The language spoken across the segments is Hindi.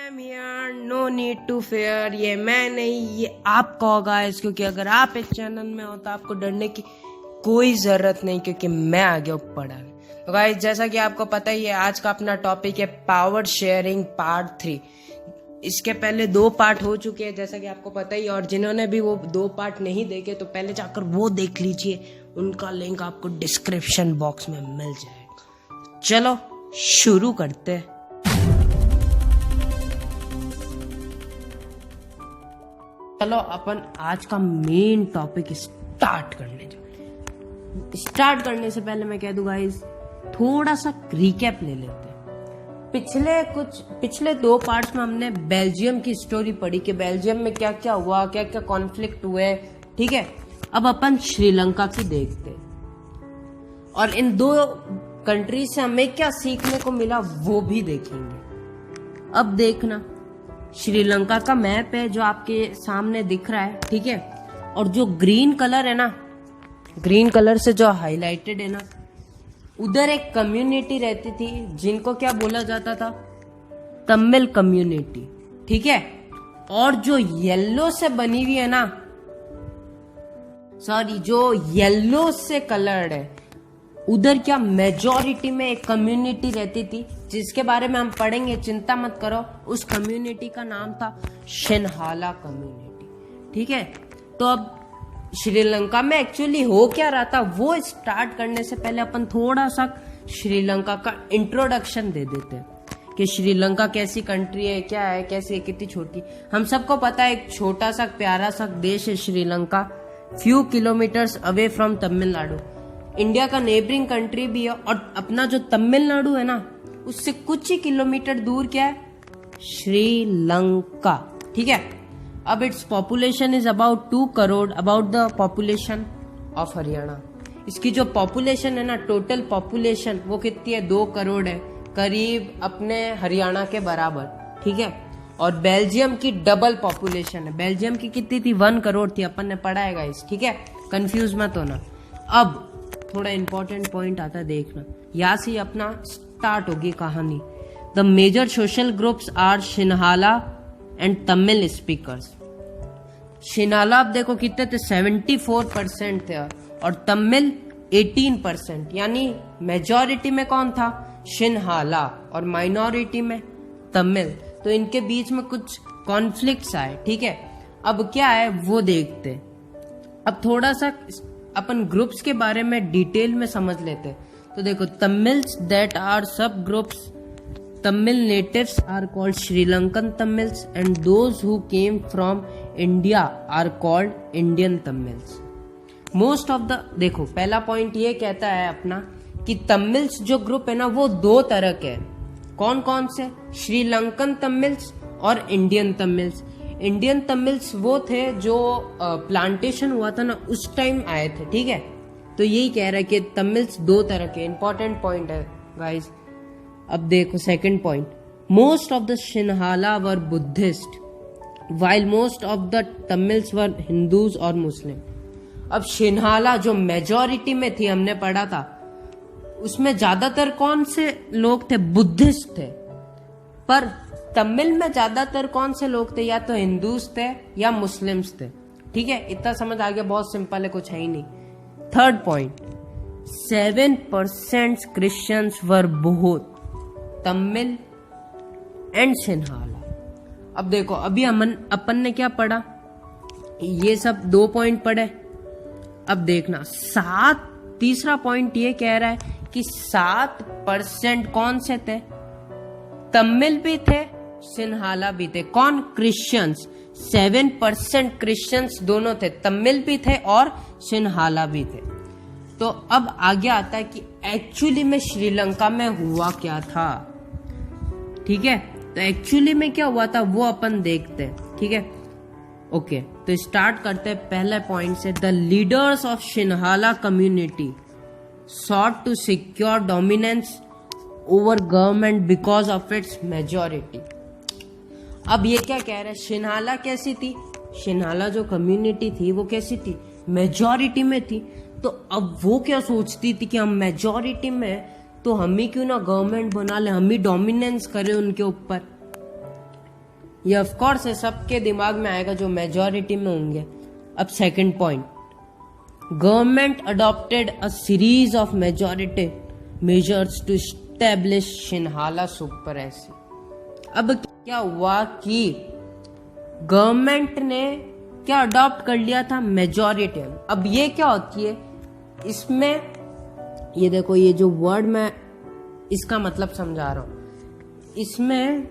M here, no need to fear. ये मैं नहीं, ये आपका होगा, क्योंकि अगर आप इस चैनल में हो तो आपको डरने की कोई जरूरत नहीं, क्योंकि मैं आ गया हूँ पढ़ाने। तो गाइस, जैसा कि आपको पता ही है, आज का अपना टॉपिक है पावर शेयरिंग पार्ट 3। इसके पहले 2 पार्ट हो चुके हैं, जैसा कि आपको पता ही है, और जिन्होंने भी वो 2 पार्ट नहीं देखे तो पहले जाकर वो देख लीजिए, उनका लिंक आपको डिस्क्रिप्शन बॉक्स में मिल जाएगा। चलो शुरू करते हैं। चलो अपन आज का मेन टॉपिक स्टार्ट करने से पहले मैं कह दूं गाइस, थोड़ा सा रिकैप ले लेते हैं। पिछले 2 पार्ट्स में हमने बेल्जियम की स्टोरी पढ़ी कि बेल्जियम में क्या क्या हुआ, क्या क्या कॉन्फ्लिक्ट हुए, ठीक है। अब अपन श्रीलंका की देखते हैं और इन 2 कंट्रीज से हमें क्या सीखने को मिला वो भी देखेंगे। अब देखना, श्रीलंका का मैप है जो आपके सामने दिख रहा है, ठीक है। और जो ग्रीन कलर है ना, ग्रीन कलर से जो हाईलाइटेड है ना, उधर एक कम्युनिटी रहती थी जिनको क्या बोला जाता था, तमिल कम्युनिटी, ठीक है। और जो येलो से बनी हुई है ना, जो येलो से कलर्ड है, उधर क्या मेजॉरिटी में एक कम्युनिटी रहती थी जिसके बारे में हम पढ़ेंगे, चिंता मत करो। उस कम्युनिटी का नाम था सिन्हाला कम्युनिटी, ठीक है। तो अब श्रीलंका में एक्चुअली हो क्या रहा था वो स्टार्ट करने से पहले अपन थोड़ा सा श्रीलंका का इंट्रोडक्शन दे देते हैं कि श्रीलंका कैसी कंट्री है, क्या है, कैसी है, कितनी छोटी। हम सबको पता है एक छोटा सा प्यारा सा देश है Sri Lanka, few kilometres away from Tamil Nadu. India का नेबरिंग कंट्री भी है, और अपना जो तमिलनाडु है ना, उससे कुछ ही किलोमीटर दूर क्या है, श्रीलंका, ठीक है। अब its population is about 2 crore, about the population of Haryana. इसकी जो पॉपुलेशन है ना, टोटल पॉपुलेशन, वो कितनी है, 2 करोड़ है, करीब अपने हरियाणा के बराबर, ठीक है। और बेल्जियम की डबल पॉपुलेशन है। बेल्जियम की कितनी थी, 1 करोड़ थी, अपन ने पढ़ा है गाइस, ठीक है, कंफ्यूज मत होना। अब थोड़ा इंपॉर्टेंट पॉइंट आता है, देखना, यहाँ से अपना स्टार्ट होगी कहानी। The major social groups are Sinhala and Tamil speakers. Sinhala आप देखो कितने थे, 74% थे, और तमिल 18%, यानी मेजॉरिटी में कौन था, सिन्हाला, और माइनॉरिटी में तमिल। तो इनके बीच में कुछ कॉन्फ्लिक्ट्स आए, ठीक है। अब क्या है वो देखते। अब थोड़ा सा अपन ग्रुप्स के बारे में डिटेल में समझ लेते। तो देखो, Tamils that are sub groups, Tamil natives are called Sri Lankan Tamils, and those who came from India are called Indian Tamils. Most of the, देखो पहला पॉइंट ये कहता है अपना कि तमिल्स जो ग्रुप है ना, वो 2 तरह के हैं। कौन कौन से, श्रीलंकन तमिल्स और इंडियन तमिल्स। इंडियन तमिल्स वो थे जो प्लांटेशन हुआ था ना, उस टाइम आए थे, ठीक है। तो यही कह रहा है कि तमिल्स 2 तरह के, इंपॉर्टेंट पॉइंट है गाइस। अब देखो second point, most of the Sinhala were Buddhist while most of the Tamils were Hindus और मुस्लिम। अब सिन्हाला जो मेजॉरिटी में थी, हमने पढ़ा था, उसमें ज्यादातर कौन से लोग थे, बुद्धिस्ट थे। पर तमिल में ज्यादातर कौन से लोग थे, या तो हिंदूज थे या मुस्लिम्स थे, ठीक है। इतना समझ आ गया, बहुत सिंपल है, कुछ है ही नहीं। Third point, 7% Christians were both Tamil and Sinhala. अब देखो, अभी अपन ने क्या पढ़ा, ये सब 2 पॉइंट पढ़े। अब देखना, तीसरा पॉइंट ये कह रहा है कि 7% कौन से थे, तमिल भी थे, सिन्हाला भी थे। कौन, क्रिश्चियंस। 7% क्रिश्चियंस दोनों थे, तमिल भी थे और सिन्हाला भी थे। तो अब आगे आता है कि एक्चुअली में श्रीलंका में हुआ क्या था, ठीक है। तो एक्चुअली में क्या हुआ था वो अपन देखते हैं, ठीक है। ओके, तो स्टार्ट करते हैं पहले पॉइंट से। The leaders of Sinhala community sought to secure dominance over government because of its majority। अब ये क्या कह रहा है, सिन्हाला कैसी थी, सिन्हाला जो कम्युनिटी थी वो कैसी थी, मेजॉरिटी में थी। तो अब वो क्या सोचती थी कि हम मेजॉरिटी में तो हम ही क्यों ना गवर्नमेंट बना ले, हम ही डोमिनेंस करें उनके ऊपर। ये ऑफ कोर्स है, सबके दिमाग में आएगा जो मेजॉरिटी में होंगे। अब second point, government adopted a series of majority measures to establish Sinhala supremacy. अब क्या हुआ कि गवर्नमेंट ने क्या अडॉप्ट कर लिया था, मेजॉरिटी। अब ये क्या होती है, इसमें ये देखो, ये जो वर्ड मैं इसका मतलब समझा रहा हूं, इसमें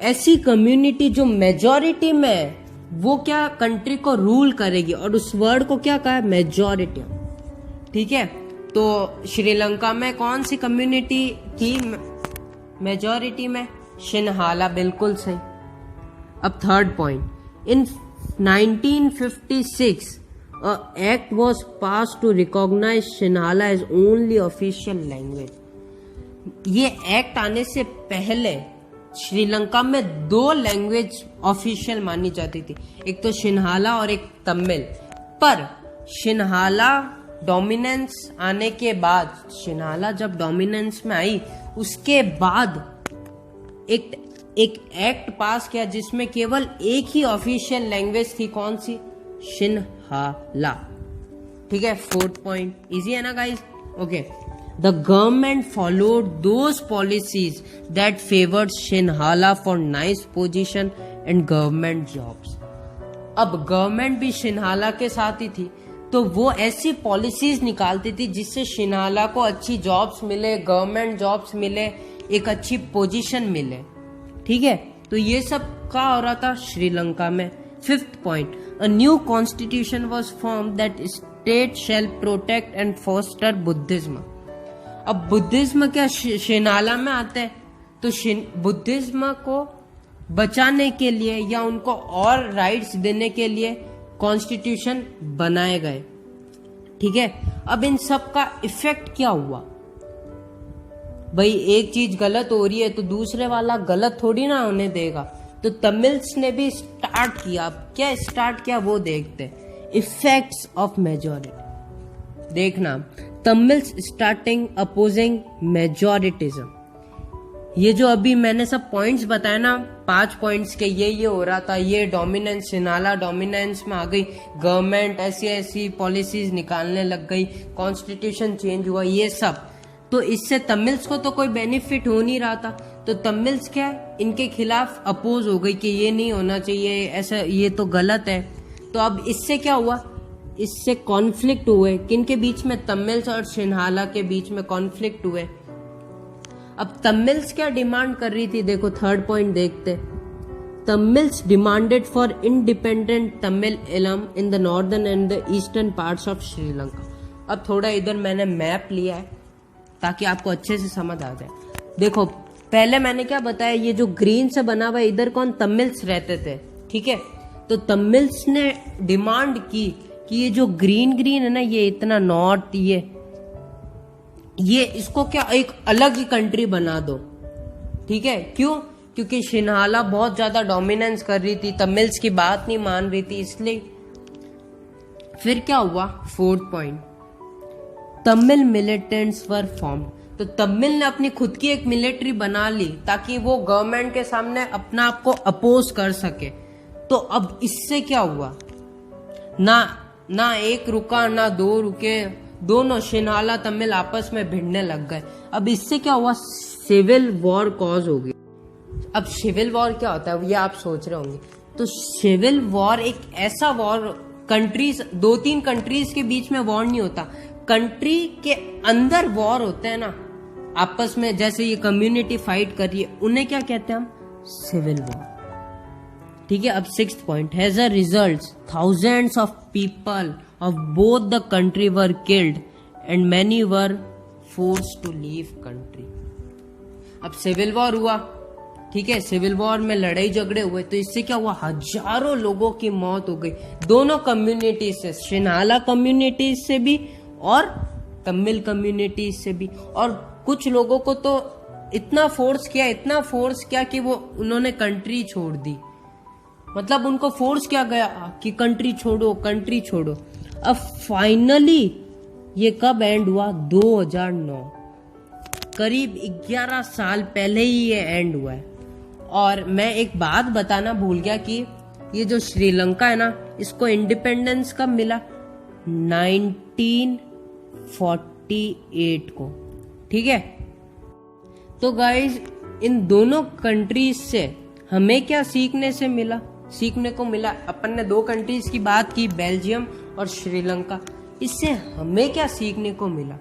ऐसी कम्युनिटी जो मेजॉरिटी में है वो क्या कंट्री को रूल करेगी, और उस वर्ड को क्या कहा है, मेजॉरिटी। ठीक है, तो श्रीलंका में कौन सी कम्युनिटी थी मेजॉरिटी में, शिन्हाला, बिल्कुल सही। अब third point, in 1956 a act was passed to recognize Sinhala as only official language। ये एक्ट आने से पहले श्रीलंका में दो लैंग्वेज ऑफिशियल मानी जाती थी, एक तो शिन्हाला और एक तमिल। पर शिन्हाला डोमिनेंस आने के बाद, शिन्हाला जब डोमिनेंस में आई उसके बाद एक एक्ट पास किया जिसमें केवल एक ही ऑफिशियल लैंग्वेज थी, कौन सी, शिन्हाला। ठीक है, फोर्थ पॉइंट, इजी है ना guys? Okay, the government followed those policies that favoured Sinhala for nice position and government jobs. अब गवर्नमेंट भी शिन्हाला के साथ ही थी, तो वो ऐसी पॉलिसीज निकालती थी जिससे शिन्हाला को अच्छी जॉब्स मिले, गवर्नमेंट जॉब्स मिले, एक अच्छी पोजीशन मिले। ठीक है, तो ये सब क्या हो रहा था श्रीलंका में। Fifth point, a new constitution was form that state shall protect and foster Buddhism. अब बुद्धिज्म क्या शिन्हाला में आता है, तो बुद्धिज्म को बचाने के लिए या उनको और राइट्स देने के लिए कॉन्स्टिट्यूशन बनाए गए। ठीक है, अब इन सब का इफेक्ट क्या हुआ, भाई एक चीज गलत हो रही है तो दूसरे वाला गलत थोड़ी ना होने देगा, तो तमिल्स ने भी स्टार्ट किया। अब क्या स्टार्ट किया वो देखते, इफेक्ट्स ऑफ मेजॉरिटी। देखना, तमिल्स स्टार्टिंग अपोजिंग मेजॉरिटिज्म। ये जो अभी मैंने सब पॉइंट्स बताए ना, 5 पॉइंट्स के, ये हो रहा था, ये डोमिनेंस, शिन्हाला डोमिनेंस में आ गई, गवर्नमेंट ऐसी ऐसी पॉलिसीज निकालने लग गई, कॉन्स्टिट्यूशन चेंज हुआ, ये सब। तो इससे तमिल्स को तो कोई बेनिफिट हो नहीं रहा था, तो तमिल्स क्या है, इनके खिलाफ अपोज हो गई कि ये नहीं होना चाहिए, ऐसा, ये तो गलत है। तो अब इससे क्या हुआ, इससे कॉन्फ्लिक्ट हुए, किनके बीच में, तमिल्स और शिन्हाला के बीच में कॉन्फ्लिक्ट हुए। अब तमिल्स क्या डिमांड कर रही थी, देखो थर्ड पॉइंट देखते, Tamils demanded for independent Tamil Eelam in the northern and the eastern parts of Sri Lanka. अब थोड़ा इधर मैंने मैप लिया है ताकि आपको अच्छे से समझ आ जाए। देखो पहले मैंने क्या बताया, ये जो ग्रीन से बना हुआ है, इधर कौन, तमिल्स रहते थे। ठीक है, तो तमिल्स ने डिमांड की कि ये जो ग्रीन ग्रीन है ना, ये इतना नॉर्थ, ये इसको क्या एक अलग ही कंट्री बना दो। ठीक है, क्यों, क्योंकि शिन्हाला बहुत ज्यादा डोमिनेंस कर रही थी, तमिल्स की बात नहीं मान रही थी, इसलिए। फिर क्या हुआ, फोर्थ पॉइंट, तमिल मिलिटेंट्स वर फॉर्म। तो तमिल ने अपनी खुद की एक मिलिट्री बना ली ताकि वो गवर्नमेंट के सामने अपना आप को अपोज कर सके। तो अब इससे क्या हुआ, ना एक रुका ना दो रुके, दोनों शिन्हाला तमिल आपस में भिड़ने लग गए। अब इससे क्या हुआ, सिविल वॉर कॉज हो गई। अब सिविल वॉर क्या होता है ये आप सोच रहे होंगे, तो सिविल वॉर एक ऐसा वॉर, कंट्रीज, 2-3 कंट्रीज के बीच में वॉर नहीं होता, कंट्री के अंदर वॉर होते हैं ना आपस में, जैसे ये कम्युनिटी फाइट कर रही है, उन्हें क्या कहते हैं हम, सिविल वॉर। ठीक है, अब 6th point, as a result thousands of people of both the country were killed and many were forced to leave country. अब सिविल वॉर हुआ, ठीक है, सिविल वॉर में लड़ाई झगड़े हुए, तो इससे क्या हुआ, हजारों लोगों की मौत हो गई, दोनों कम्युनिटी से, शिन्हाला कम्युनिटी से भी और तमिल कम्युनिटी से भी। और कुछ लोगों को तो इतना फोर्स किया कि वो उन्होंने कंट्री छोड़ दी, मतलब उनको फोर्स किया गया कि कंट्री छोड़ो। अब फाइनली ये कब एंड हुआ, 2009, करीब 11 साल पहले ही ये एंड हुआ है। और मैं एक बात बताना भूल गया कि ये जो श्रीलंका है ना, इसको इंडिपेंडेंस कब मिला? 1948 को। ठीक है, तो गाइज इन दोनों कंट्रीज से हमें क्या सीखने को मिला? अपन ने दो कंट्रीज की बात की, बेल्जियम और श्रीलंका। इससे हमें क्या सीखने को मिला?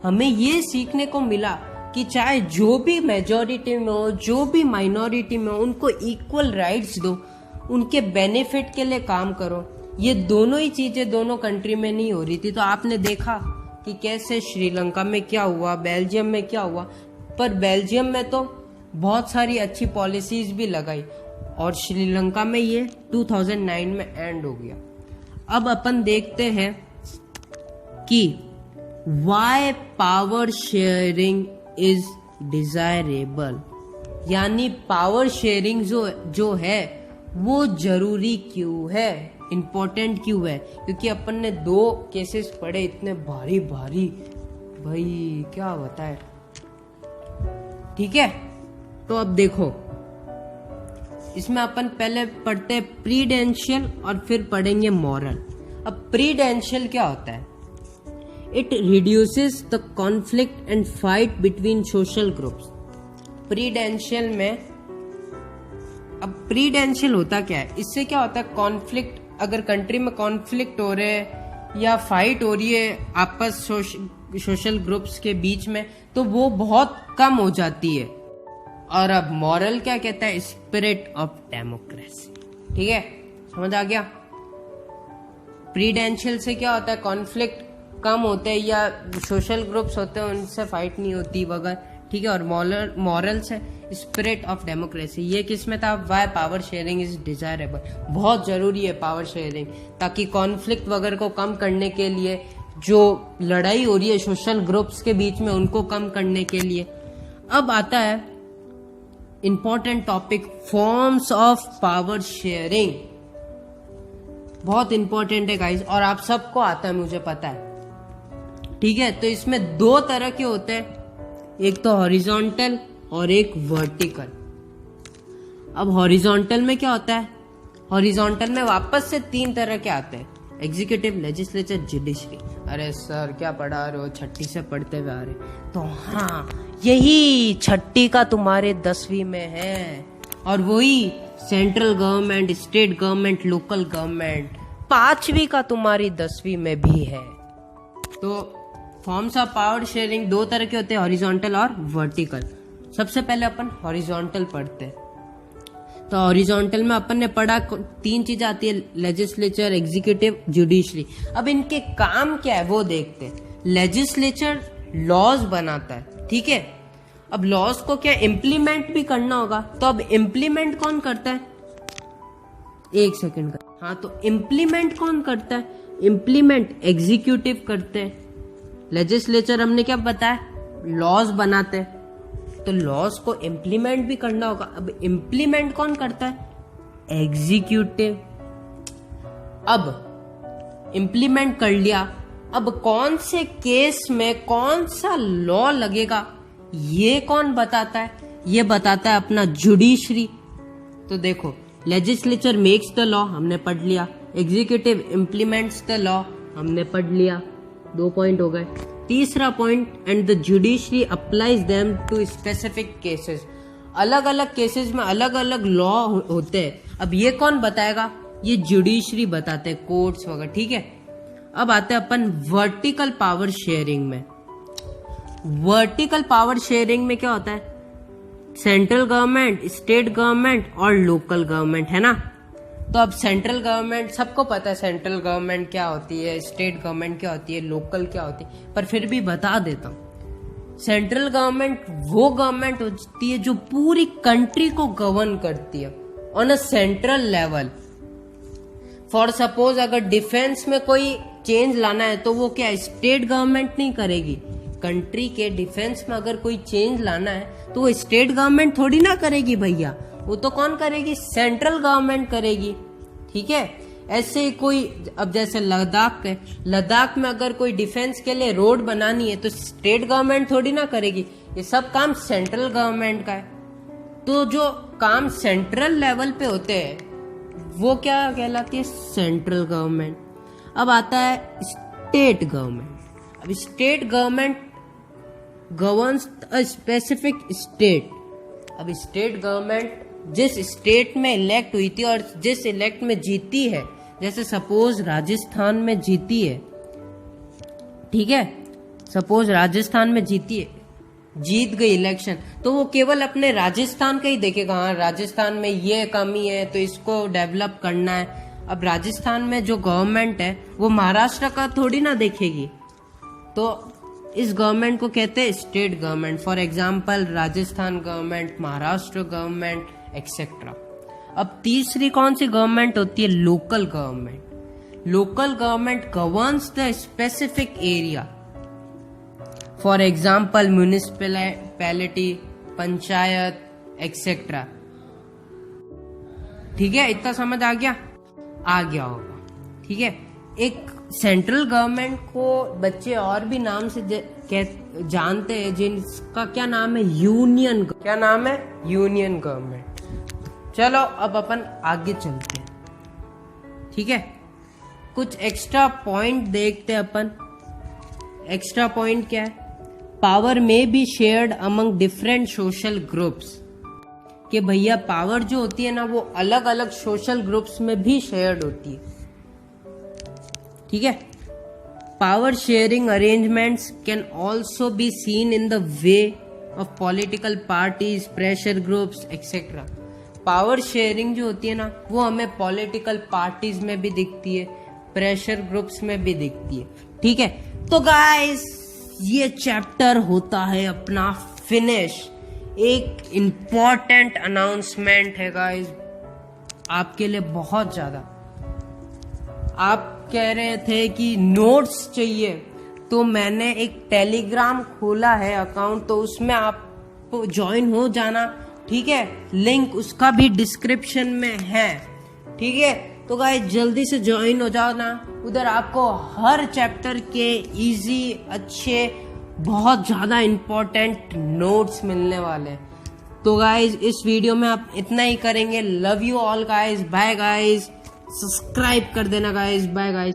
हमें ये सीखने को मिला कि चाहे जो भी मेजॉरिटी में हो, जो भी माइनॉरिटी में हो, उनको इक्वल राइट्स दो, उनके बेनिफिट के लिए काम करो। ये दोनों ही चीजें दोनों कंट्री में नहीं हो रही थी। तो आपने देखा कि कैसे श्रीलंका में क्या हुआ, बेल्जियम में क्या हुआ। पर बेल्जियम में तो बहुत सारी अच्छी पॉलिसीज भी लगाई और श्रीलंका में ये 2009 में एंड हो गया। अब अपन देखते हैं कि why power sharing is desirable, यानी पावर शेयरिंग जो है वो जरूरी क्यों है, इम्पोर्टेंट क्यों है? क्योंकि अपन ने दो केसेस पढ़े इतने भारी भारी, भाई क्या बताए। ठीक है, तो अब देखो, इसमें अपन पहले पढ़ते हैं प्रीडेंशियल और फिर पढ़ेंगे मॉरल। अब प्रीडेंशियल क्या होता है? It reduces the conflict and fight between social groups. Prudential में, अब प्रीडेंशियल होता क्या है? इससे क्या होता है? कॉन्फ्लिक्ट, अगर कंट्री में कॉन्फ्लिक्ट हो रहे हैं या फाइट हो रही है आपस सोशल ग्रुप्स के बीच में, तो वो बहुत कम हो जाती है। और अब मॉरल क्या कहता है? Spirit of democracy. ठीक है, समझ आ गया? प्रीडेंशियल से क्या होता है? कॉन्फ्लिक्ट कम होते हैं या सोशल ग्रुप्स होते हैं उनसे फाइट नहीं होती वगैरह। ठीक है, और मॉरल से स्पिरिट ऑफ डेमोक्रेसी। ये किस में था? Why power sharing is desirable. बहुत जरूरी है पावर शेयरिंग, ताकि कॉन्फ्लिक्ट वगैरह को कम करने के लिए, जो लड़ाई हो रही है सोशल ग्रुप्स के बीच में, उनको कम करने के लिए। अब आता है important topic, forms of power sharing. बहुत इंपॉर्टेंट है गाइस, और आप सबको आता है, मुझे पता है। ठीक है, तो इसमें दो तरह के होते हैं, एक तो हॉरिजॉन्टल और एक वर्टिकल। अब हॉरिजॉन्टल में क्या होता है? हॉरिजॉन्टल में वापस से तीन तरह के आते हैं, एग्जीक्यूटिव, लेजिस्लेचर, जुडिशरी। अरे सर क्या पढ़ा रहे हो? छठी से पढ़ते हुए आ रहे। तो हाँ, यही छठी का तुम्हारे 10वीं में है, और वही central government, state government, local government 5वीं का तुम्हारी 10वीं में भी है। तो फॉर्म्स ऑफ पावर शेयरिंग दो तरह के होते हैं, हॉरिजॉन्टल और वर्टिकल। सबसे पहले अपन हॉरिजॉन्टल पढ़ते हैं। तो हॉरिजॉन्टल में अपन ने पढ़ा तीन चीजें आती है, लेजिस्लेचर, एग्जीक्यूटिव, जुडिशरी। अब इनके काम क्या है वो देखते हैं। लेजिस्लेचर लॉज बनाता है, ठीक है। अब लॉज को क्या इम्प्लीमेंट भी करना होगा, तो अब इम्प्लीमेंट कौन करता है? एक सेकंड का, हाँ, तो इम्प्लीमेंट कौन करता है? इम्प्लीमेंट एग्जीक्यूटिव करते हैं। लेजिस्लेचर हमने क्या बताया? लॉज बनाते हैं, तो लॉज को इम्प्लीमेंट भी करना होगा। अब इम्प्लीमेंट कौन करता है? एग्जीक्यूटिव। अब इम्प्लीमेंट कर लिया, अब कौन से केस में कौन सा लॉ लगेगा ये कौन बताता है? ये बताता है अपना जुडिशरी। तो देखो, लेजिस्लेचर मेक्स द लॉ, हमने पढ़ लिया। एग्जीक्यूटिव इम्प्लीमेंट्स द लॉ, हमने पढ़ लिया। 2 पॉइंट हो गए। तीसरा point, and the judiciary applies them to specific cases. अलग अलग केसेस में अलग अलग लॉ होते हैं। अब ये कौन बताएगा? ये जुडिशरी बताते हैं, कोर्ट्स वगैरह, ठीक है। अब आते हैं अपन वर्टिकल पावर शेयरिंग में। वर्टिकल पावर शेयरिंग में क्या होता है? सेंट्रल गवर्नमेंट, स्टेट गवर्नमेंट और लोकल गवर्नमेंट, है ना। तो अब सेंट्रल गवर्नमेंट, सबको पता है सेंट्रल गवर्नमेंट क्या होती है, स्टेट गवर्नमेंट क्या होती है, लोकल क्या होती है, पर फिर भी बता देता हूं। सेंट्रल गवर्नमेंट वो गवर्नमेंट होती है जो पूरी कंट्री को गवर्न करती है on a central level. For suppose अगर डिफेंस में कोई चेंज लाना है तो वो क्या स्टेट गवर्नमेंट नहीं करेगी। कंट्री के डिफेंस में अगर कोई चेंज लाना है तो वो स्टेट गवर्नमेंट थोड़ी ना करेगी भैया, वो तो कौन करेगी? सेंट्रल गवर्नमेंट करेगी, ठीक है। ऐसे ही कोई, अब जैसे लद्दाख में अगर कोई डिफेंस के लिए रोड बनानी है तो स्टेट गवर्नमेंट थोड़ी ना करेगी, ये सब काम सेंट्रल गवर्नमेंट का है। तो जो काम सेंट्रल लेवल पे होते हैं वो क्या कहलाती है, सेंट्रल गवर्नमेंट। अब आता है स्टेट गवर्नमेंट। अब state government governs a specific state. अब स्टेट गवर्नमेंट जिस स्टेट में इलेक्ट हुई थी और जिस इलेक्ट में जीती है, जैसे सपोज राजस्थान में जीती है, ठीक है, सपोज राजस्थान में जीती है, जीत गई इलेक्शन, तो वो केवल अपने राजस्थान का ही देखेगा, हाँ राजस्थान में ये कमी है तो इसको डेवलप करना है। अब राजस्थान में जो गवर्नमेंट है वो महाराष्ट्र का थोड़ी ना देखेगी, तो इस गवर्नमेंट को कहते हैं state government. For example Rajasthan government, Maharashtra government etcetera. अब तीसरी कौन सी गवर्नमेंट होती है, local government. Local government governs the specific area, for example municipality, panchayat etcetera. ठीक है, इतना समझ आ गया होगा, ठीक है। एक सेंट्रल गवर्नमेंट को बच्चे और भी नाम से जानते हैं, जिनका क्या नाम है, यूनियन। क्या नाम है, यूनियन गवर्नमेंट। चलो अब अपन आगे चलते हैं, ठीक है। कुछ एक्स्ट्रा पॉइंट देखते हैं अपन। एक्स्ट्रा पॉइंट क्या है, पावर में be shared among different social groups. कि भैया पावर जो होती है ना वो अलग अलग सोशल ग्रुप्स में भी शेयर्ड होती है, ठीक है। Power sharing arrangements can also be seen in the way of political parties, pressure groups etcetera. Power sharing जो होती है ना वो हमें पॉलिटिकल पार्टीज में भी दिखती है, प्रेशर ग्रुप्स में भी दिखती है, ठीक है। तो गाइस ये चैप्टर होता है अपना फिनिश। एक इम्पॉर्टेंट अनाउंसमेंट है गाइस आपके लिए, बहुत ज्यादा। आप कह रहे थे कि नोट्स चाहिए, तो मैंने एक टेलीग्राम खोला है अकाउंट, तो उसमें आप ज्वाइन हो जाना, ठीक है। लिंक उसका भी डिस्क्रिप्शन में है, ठीक है। तो गाइस जल्दी से ज्वाइन हो जाओ ना, उधर आपको हर चैप्टर के इजी, अच्छे, बहुत ज्यादा इंपॉर्टेंट नोट्स मिलने वाले। तो गाइस इस वीडियो में आप इतना ही करेंगे। Love you all guys, bye guys, subscribe कर देना गाइस, बाय गाइस।